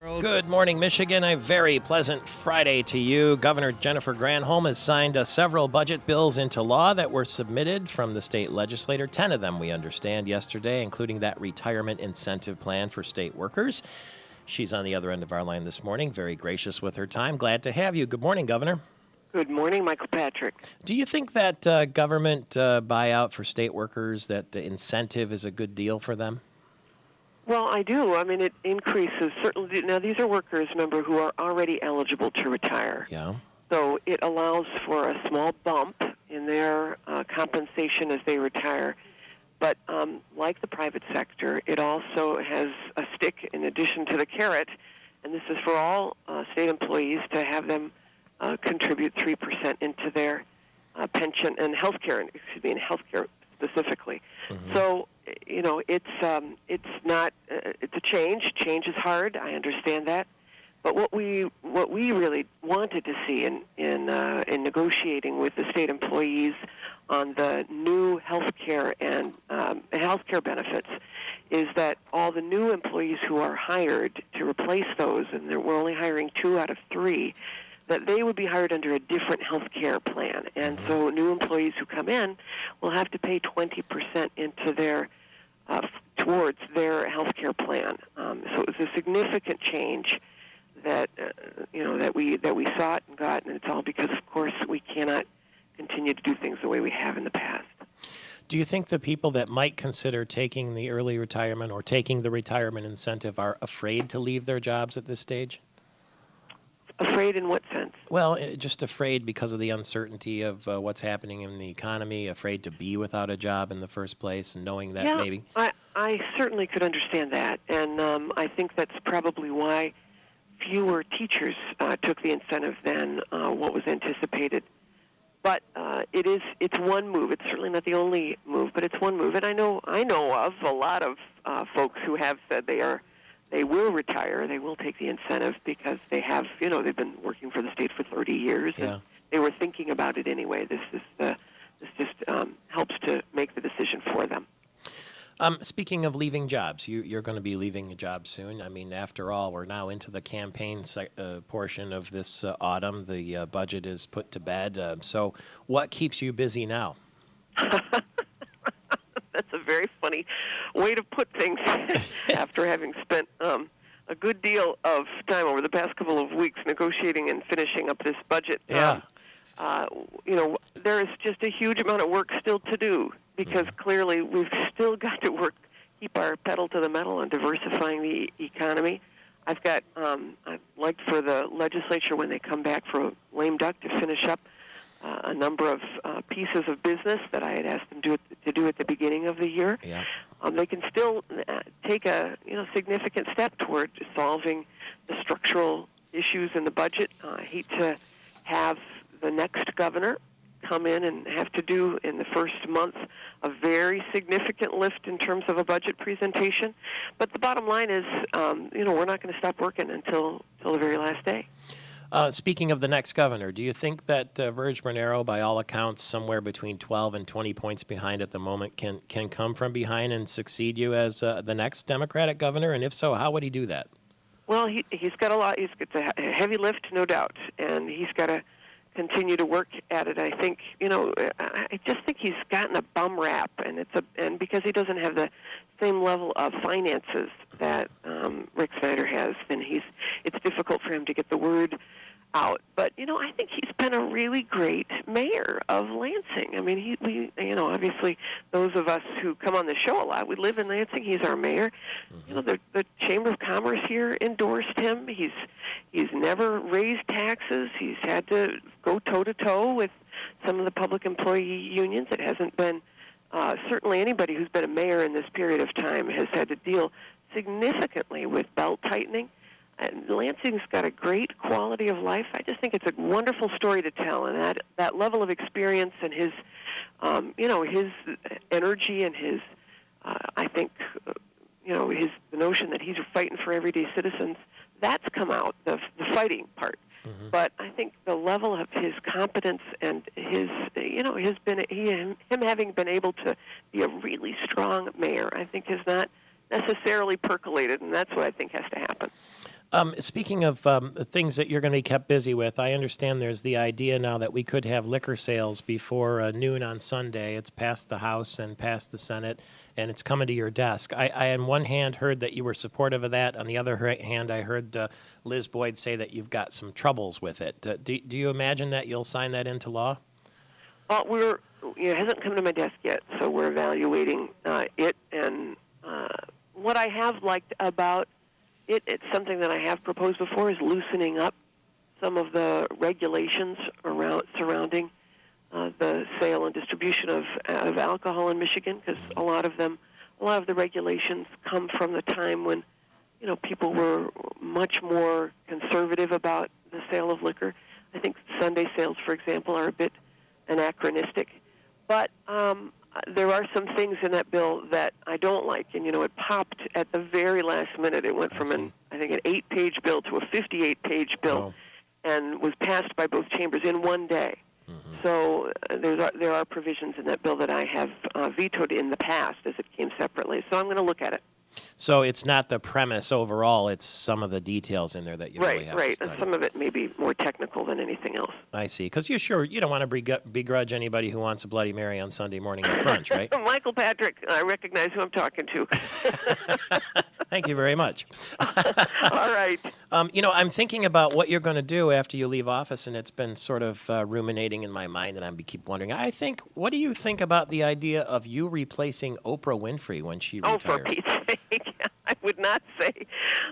Good morning, Michigan. A very pleasant Friday to you. Governor Jennifer Granholm has signed several budget bills into law that were submitted from the state legislature. 10 of them, we understand, yesterday, including that retirement incentive plan for state workers. She's on the other end of our line this morning, very gracious with her time. Glad to have you. Good morning, Governor. Good morning, Michael Patrick. Do you think that government buyout for state workers, that incentive is a good deal for them? Well, I do. I mean, it increases certainly. Now, these are workers, remember, who are already eligible to retire. Yeah. So it allows for a small bump in their compensation as they retire. But like the private sector, it also has a stick in addition to the carrot, and this is for all state employees to have them contribute 3% into their pension and health care, and health care specifically. Mm-hmm. So, you know, it's not it's a change. Change is hard. I understand that, but what we really wanted to see in negotiating with the state employees on the new health care and health care benefits is that all the new employees who are hired to replace those, and we're only hiring 2 out of 3. That they would be hired under a different health care plan. And so new employees who come in will have to pay 20% into their towards their health care plan. So it was a significant change that that we sought and got, and it's all because, of course, we cannot continue to do things the way we have in the past. Do you think the people that might consider taking the early retirement or taking the retirement incentive are afraid to leave their jobs at this stage? Afraid in what sense? Well, just afraid because of the uncertainty of what's happening in the economy, afraid to be without a job in the first place, and knowing that maybe... I certainly could understand that, and I think that's probably why fewer teachers took the incentive than what was anticipated. But it's one move. It's certainly not the only move, but it's one move. And I know of a lot of folks who have said they will retire. They will take the incentive because they have, they've been working for the state for 30 years, and they were thinking about it anyway. This just helps to make the decision for them. Speaking of leaving jobs, you're going to be leaving a job soon. I mean, after all, we're now into the campaign portion of this autumn. The budget is put to bed. So what keeps you busy now? That's a very funny way to put things after having spent a good deal of time over the past couple of weeks negotiating and finishing up this budget. Yeah. There is just a huge amount of work still to do because clearly we've still got to keep our pedal to the metal on diversifying the economy. I'd like for the legislature, when they come back for a lame duck, to finish up a number of pieces of business that I had asked them to do at the beginning of the year. Yeah. They can still take a significant step toward solving the structural issues in the budget. I hate to have the next governor come in and have to do in the first month a very significant lift in terms of a budget presentation. But the bottom line is, we're not going to stop working until the very last day. Speaking of the next governor, do you think that Virg Bernero, by all accounts, somewhere between 12 and 20 points behind at the moment, can come from behind and succeed you as the next Democratic governor? And if so, how would he do that? Well, he's got a lot. It's a heavy lift, no doubt, and he's got to continue to work at it. I think, I just think he's gotten a bum rap, and because he doesn't have the same level of finances that Rick Snyder has, then it's difficult for him to get the word out. But I think he's been a really great mayor of Lansing. I mean, we obviously those of us who come on the show a lot, we live in Lansing. He's our mayor. Mm-hmm. The Chamber of Commerce here endorsed him. He's never raised taxes. He's had to go toe to toe with some of the public employee unions. It hasn't been certainly anybody who's been a mayor in this period of time has had to deal significantly with belt tightening. And Lansing's got a great quality of life. I just think it's a wonderful story to tell, and that level of experience and his, his energy and his, I think, the notion that he's fighting for everyday citizens, that's come out, the fighting part. Mm-hmm. But I think the level of his competence and his, him having been able to be a really strong mayor, I think has not necessarily percolated, and that's what I think has to happen. Speaking of things that you're going to be kept busy with, I understand there's the idea now that we could have liquor sales before noon on Sunday. It's passed the House and passed the Senate, and it's coming to your desk. I on one hand, heard that you were supportive of that. On the other hand, I heard Liz Boyd say that you've got some troubles with it. Do you imagine that you'll sign that into law? Well, it hasn't come to my desk yet, so we're evaluating it. And what I have liked about it's something that I have proposed before, is loosening up some of the regulations surrounding the sale and distribution of alcohol in Michigan, because a lot of the regulations come from the time when people were much more conservative about the sale of liquor. I think Sunday sales, for example, are a bit anachronistic, but there are some things in that bill that I don't like, and it popped at the very last minute. It went from an 8-page bill to a 58-page bill, and was passed by both chambers in one day. Mm-hmm. So there are provisions in that bill that I have vetoed in the past as it came separately. So I'm going to look at it. So it's not the premise overall; it's some of the details in there that you really have to study. And some of it may be more technical than anything else. I see. Because you don't want to begrudge anybody who wants a Bloody Mary on Sunday morning at brunch, right? Michael Patrick, I recognize who I'm talking to. Thank you very much. All right. I'm thinking about what you're going to do after you leave office, and it's been sort of ruminating in my mind, and I keep wondering. What do you think about the idea of you replacing Oprah Winfrey when she retires? Oh, for Pete's sake. I would not say.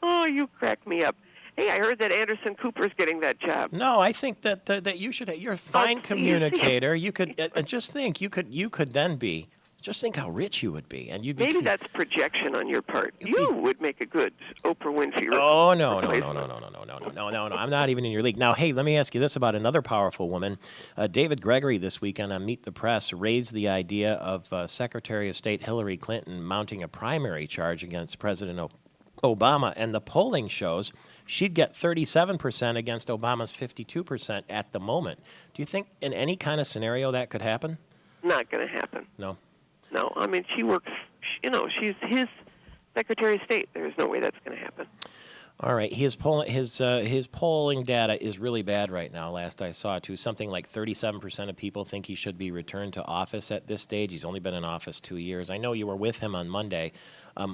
Oh, you crack me up. Hey, I heard that Anderson Cooper's getting that job. No, I think that you should. You're a fine communicator. You could just think. You could then be. Just think how rich you would be, and you'd be. Maybe that's projection on your part. You would make a good Oprah Winfrey. Oh no! I'm not even in your league. Now, hey, let me ask you this about another powerful woman. David Gregory this weekend on Meet the Press raised the idea of Secretary of State Hillary Clinton mounting a primary charge against President Obama, and the polling shows she'd get 37% against Obama's 52% at the moment. Do you think in any kind of scenario that could happen? Not going to happen. No. No, I mean, she works, she's his Secretary of State. There's no way that's going to happen. All right. His polling data is really bad right now, last I saw, too. Something like 37% of people think he should be returned to office at this stage. He's only been in office 2 years. I know you were with him on Monday.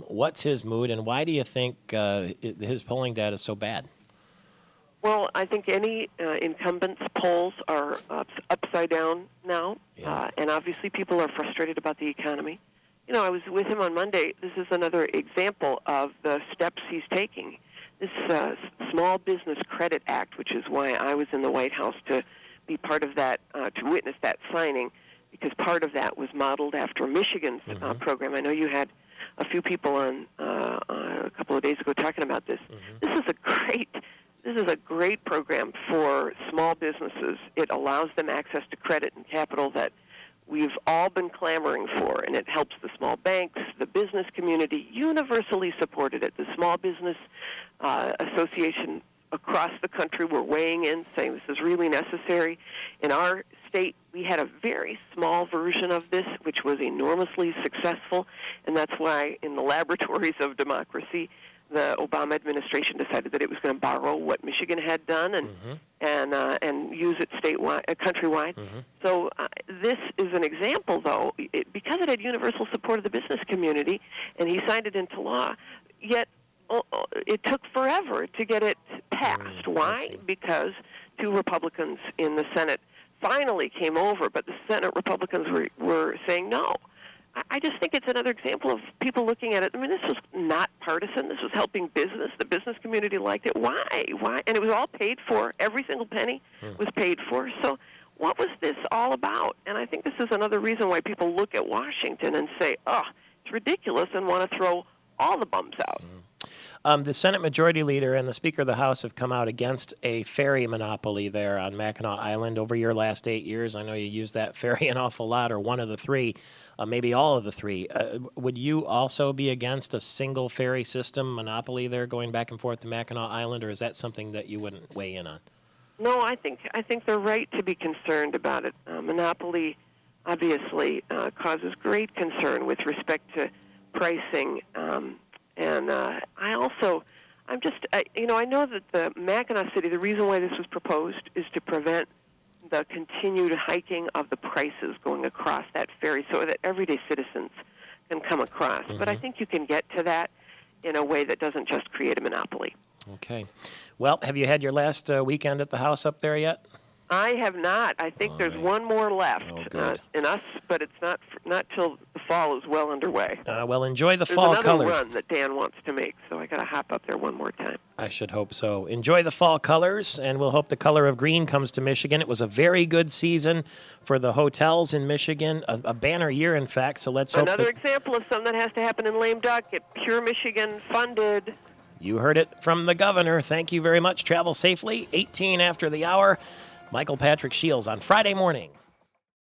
What's his mood, and why do you think his polling data is so bad? Well, I think any incumbent's polls are upside down now, and obviously people are frustrated about the economy. I was with him on Monday. This is another example of the steps he's taking. This Small Business Credit Act, which is why I was in the White House to be part of that, to witness that signing, because part of that was modeled after Michigan's program. I know you had a few people on a couple of days ago talking about this. Mm-hmm. This is a great program for small businesses. It allows them access to credit and capital that we've all been clamoring for, and it helps the small banks, the business community, universally supported it. The Small Business Association across the country were weighing in, saying this is really necessary. In our state, we had a very small version of this, which was enormously successful, and that's why in the laboratories of democracy, the Obama administration decided that it was going to borrow what Michigan had done and use it statewide, countrywide. Mm-hmm. So this is an example, though, because it had universal support of the business community, and he signed it into law. Yet it took forever to get it passed. Why? Because 2 Republicans in the Senate finally came over, but the Senate Republicans were saying no. I just think it's another example of people looking at it. I mean, this was not partisan. This was helping business. The business community liked it. Why? And it was all paid for. Every single penny was paid for. So what was this all about? And I think this is another reason why people look at Washington and say, oh, it's ridiculous, and want to throw all the bums out. The Senate Majority Leader and the Speaker of the House have come out against a ferry monopoly there on Mackinac Island over your last 8 years. I know you use that ferry an awful lot, or one of the 3, maybe all of the 3. Would you also be against a single ferry system monopoly there going back and forth to Mackinac Island, or is that something that you wouldn't weigh in on? No, I think they're right to be concerned about it. Monopoly obviously causes great concern with respect to pricing. And I know that the Mackinac City, the reason why this was proposed is to prevent the continued hiking of the prices going across that ferry so that everyday citizens can come across. But I think you can get to that in a way that doesn't just create a monopoly. Okay. Well, have you had your last weekend at the house up there yet? I have not. I think there's one more left in us, but it's not till the fall is well underway. Well, enjoy the There's fall another colors. run that Dan wants to make, so I got to hop up there one more time. I should hope so. Enjoy the fall colors, and we'll hope the color of green comes to Michigan. It was a very good season for the hotels in Michigan, a banner year, in fact, so let's hope Another example of something that has to happen in lame duck, get Pure Michigan funded. You heard it from the governor. Thank you very much. Travel safely. 18 after the hour. Michael Patrick Shields on Friday morning.